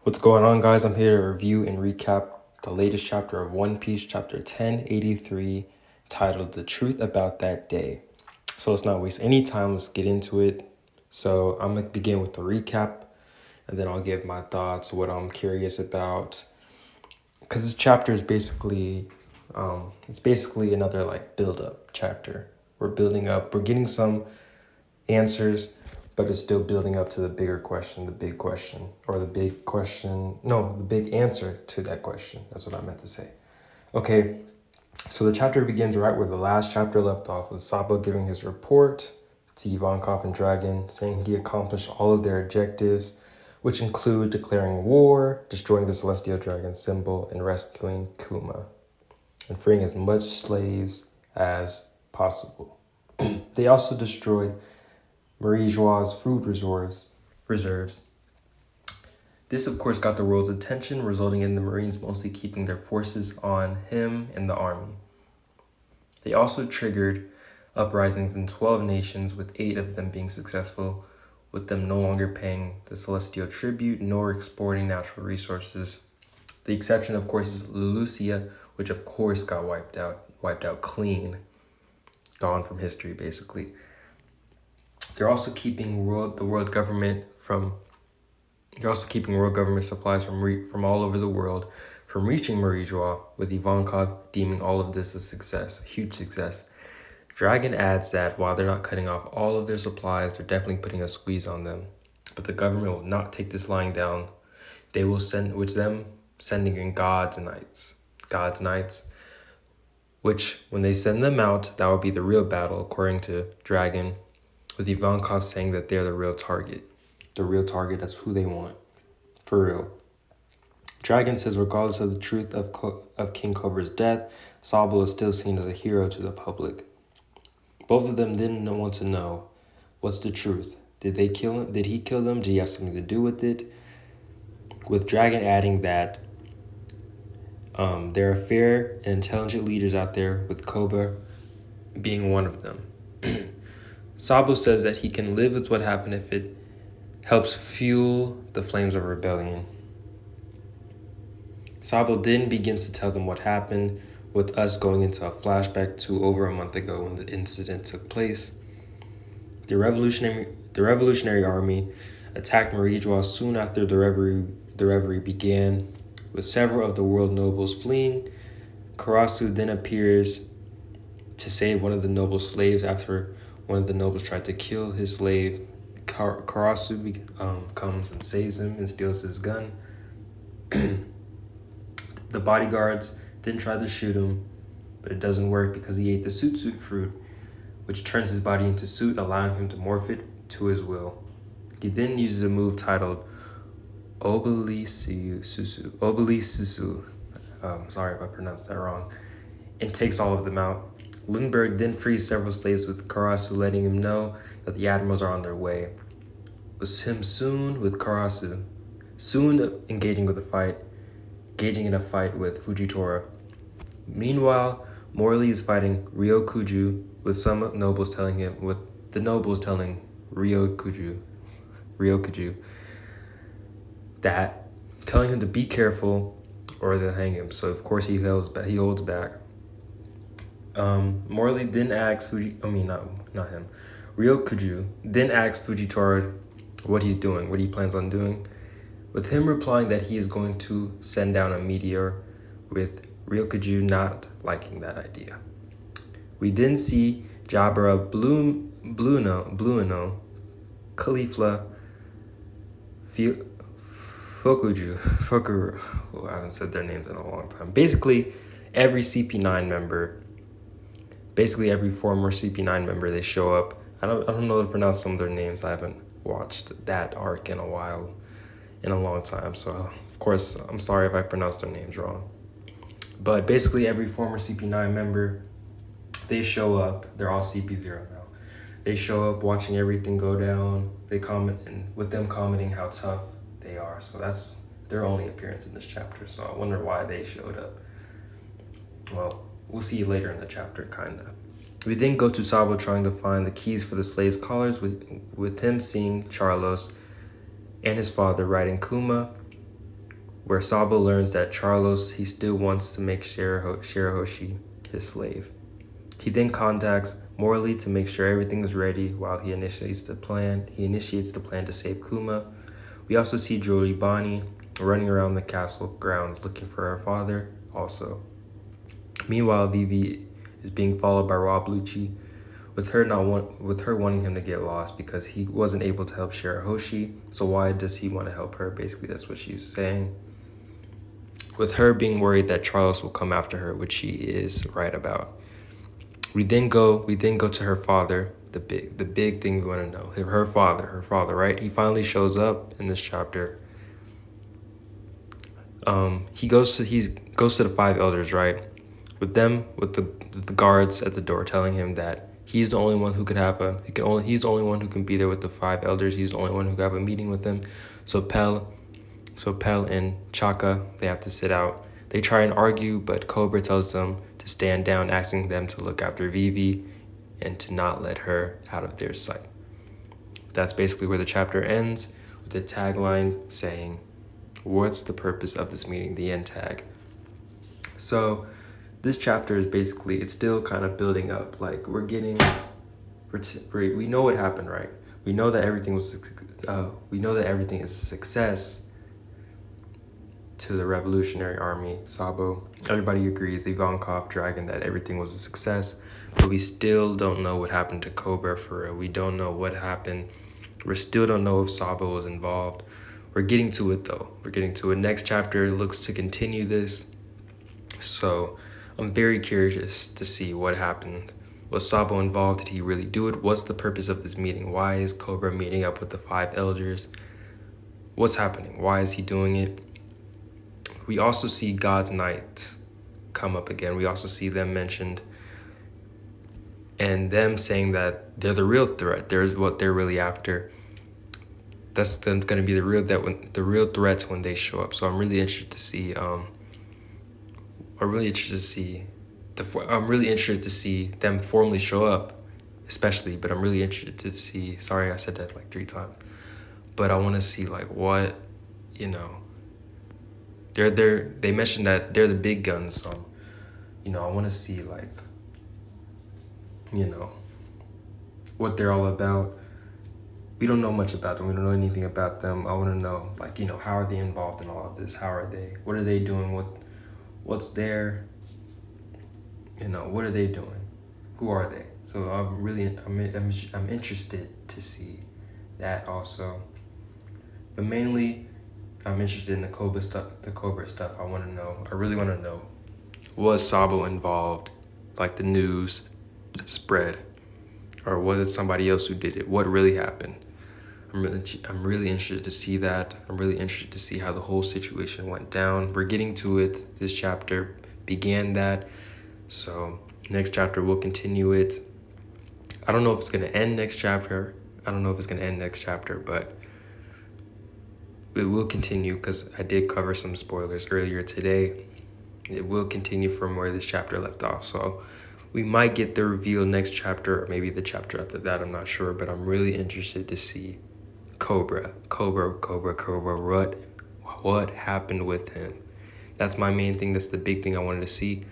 What's going on, guys? I'm here to review and recap the latest chapter of One Piece, chapter 1083, titled The Truth About That Day. So let's not waste any time, let's get into it. So I'm going to begin with the recap, and then I'll give my thoughts, what I'm curious about. Because this chapter is basically, it's basically another like build-up chapter. We're building up, we're getting some answers, but it's still building up to the bigger question, the big question, or the big question, no, the big answer to that question. That's what I meant to say. Okay, so the chapter begins right where the last chapter left off, with Sabo giving his report to Ivankov and Dragon, saying he accomplished all of their objectives, which include declaring war, destroying the Celestial Dragon symbol, and rescuing Kuma, and freeing as much slaves as possible. They also destroyed Marie Joie's food reserves. This, of course, got the world's attention, resulting in the Marines mostly keeping their forces on him and the army. They also triggered uprisings in 12 nations, with 8 of them being successful, with them no longer paying the Celestial tribute nor exporting natural resources. The exception, of course, is Lucia, which of course got wiped out clean, gone from history, basically. They're also keeping world government supplies from all over the world from reaching Marie Joie, with Ivankov deeming all of this a success, a huge success. Dragon adds that while they're not cutting off all of their supplies, they're definitely putting a squeeze on them. But the government will not take this lying down. They will sending in God's Knights, which when they send them out, that will be the real battle, according to Dragon, with Ivankov saying that they're the real target. The real target, that's who they want. For real. Dragon says regardless of the truth of King Cobra's death, Sabo is still seen as a hero to the public. Both of them then want to know, what's the truth? Did they kill him? Did he kill them? Did he have something to do with it? With Dragon adding that there are fair and intelligent leaders out there, with Cobra being one of them. Sabo says that he can live with what happened if it helps fuel the flames of rebellion. Sabo then begins to tell them what happened, with us going into a flashback to over a month ago when the incident took place. The Revolutionary Army attacked Marie Joie soon after the reverie began, with several of the world nobles fleeing. Karasu then appears to save one of the noble slaves after one of the nobles tried to kill his slave. Karasu comes and saves him and steals his gun. The bodyguards then try to shoot him, but it doesn't work because he ate the suit fruit, which turns his body into suit, allowing him to morph it to his will. He then uses a move titled Obelisusu. Sorry if I pronounced that wrong, and takes all of them out. Lindbergh then frees several slaves, with Karasu letting him know that the admirals are on their way. With Karasu soon engaging in a fight with Fujitora. Meanwhile, Morley is fighting Ryokuju, with the nobles telling Ryokuju that telling him to be careful or they'll hang him. So of course he holds back. Morley then asks Ryokuju then asks Fujitora what he's doing, what he plans on doing, with him replying that he is going to send down a meteor, with Ryokuju not liking that idea. We then see Jabra Blueno, Khalifa Fokuru. Oh, I haven't said their names in a long time. Basically, every former CP9 member, they show up. I don't know how to pronounce some of their names. I haven't watched that arc in a long time. So, of course, I'm sorry if I pronounced their names wrong. But basically, every former CP9 member, they show up. They're all CP0 now. They show up watching everything go down. They comment, and with them commenting how tough they are. So that's their only appearance in this chapter. So I wonder why they showed up. Well, we'll see later in the chapter, kinda. We then go to Sabo trying to find the keys for the slaves' collars, with him seeing Charlos and his father riding Kuma where Sabo learns that Charlos, he still wants to make Shirahoshi his slave. He then contacts Morley to make sure everything is ready while he initiates the plan. To save Kuma. We also see Jolie Bonnie running around the castle grounds looking for her father also. Meanwhile, Vivi is being followed by Rob Lucci, with her wanting him to get lost because he wasn't able to help Shirahoshi. So why does he want to help her? Basically, that's what she's saying. With her being worried that Charles will come after her, which she is right about. We then go to her father, the big thing we want to know. Her father, right? He finally shows up in this chapter. He goes to the five elders, right? With the guards at the door telling him that he's the only one who he's the only one who can be there with the five elders. He's the only one who can have a meeting with them. So Pell and Chaka, they have to sit out. They try and argue, but Cobra tells them to stand down, asking them to look after Vivi and to not let her out of their sight. That's basically where the chapter ends, with the tagline saying, "What's the purpose of this meeting?" The end tag. So this chapter is basically, it's still kind of building up. Like we know what happened, right? We know that everything is a success to the Revolutionary Army, Sabo. Everybody agrees, Ivankov, Dragon, that everything was a success, but we still don't know what happened to Cobra for real. We don't know what happened. We still don't know if Sabo was involved. We're getting to it though. Next chapter looks to continue this. So I'm very curious to see what happened. Was Sabo involved? Did he really do it? What's the purpose of this meeting? Why is Cobra meeting up with the five elders? What's happening? Why is he doing it? We also see God's Knight come up again. We also see them mentioned, and them saying that they're the real threat. There's what they're really after. That's going to be the real threats when they show up. So I'm really interested to see. I'm really interested to see them formally show up, especially. But I'm really interested to see. Sorry, I said that like 3 times. But I want to see like what, They mentioned that they're the big guns, so I want to see like, what they're all about. We don't know much about them. We don't know anything about them. I want to know like, how are they involved in all of this? What are they doing? What's their, what are they doing? Who are they? So I'm interested to see that also. But mainly, I'm interested in the Cobra stuff. I really want to know, was Sabo involved? Like the news spread, or was it somebody else who did it? What really happened? I'm really interested to see that. I'm really interested to see how the whole situation went down. We're getting to it. This chapter began that. So next chapter we'll continue it. I don't know if it's gonna end next chapter, but it will continue because I did cover some spoilers earlier today. It will continue from where this chapter left off. So we might get the reveal next chapter, or maybe the chapter after that, I'm not sure, but I'm really interested to see Cobra, what happened with him. That's my main thing. That's the big thing I wanted to see.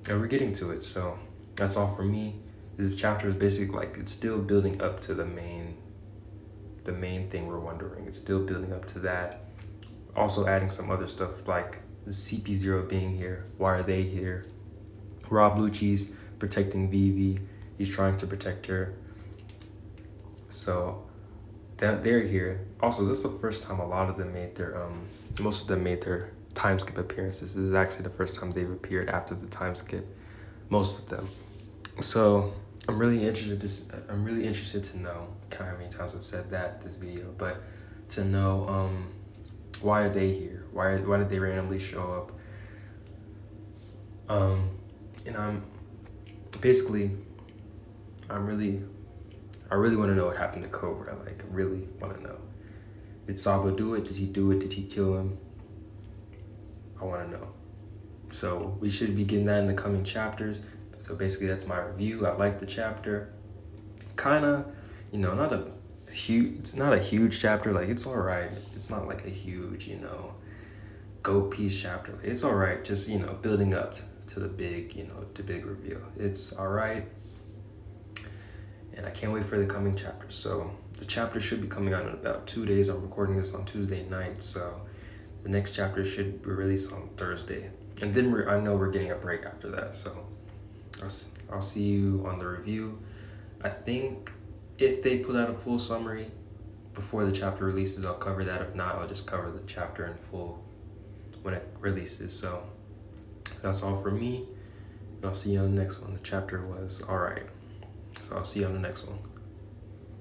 And we're getting to it, so that's all for me. This chapter is basically like, it's still building up to the main thing we're wondering. It's still building up to that. Also adding some other stuff like the CP0 being here. Why are they here? Rob Lucci's protecting Vivi. He's trying to protect her. So they're here. Also, this is the first time most of them made their time skip appearances. This is actually the first time they've appeared after the time skip. Most of them. So I'm really interested to know, I can't how many times I've said that this video, but to know why are they here? Why did they randomly show up? And I really want to know what happened to Cobra. Like, I really want to know. Did Sabo do it? Did he do it? Did he kill him? I want to know. So we should be getting that in the coming chapters. So basically that's my review. I like the chapter. Kind of, it's not a huge chapter. Like, it's all right. It's not like a huge, Go Peace chapter. It's all right. Just, building up to the big, the big reveal. It's all right. And I can't wait for the coming chapters. So the chapter should be coming out in about 2 days. I'm recording this on Tuesday night. So the next chapter should be released on Thursday. And then I know we're getting a break after that. So I'll see you on the review. I think if they put out a full summary before the chapter releases, I'll cover that. If not, I'll just cover the chapter in full when it releases. So that's all for me. And I'll see you on the next one. The chapter was all right. So I'll see you on the next one.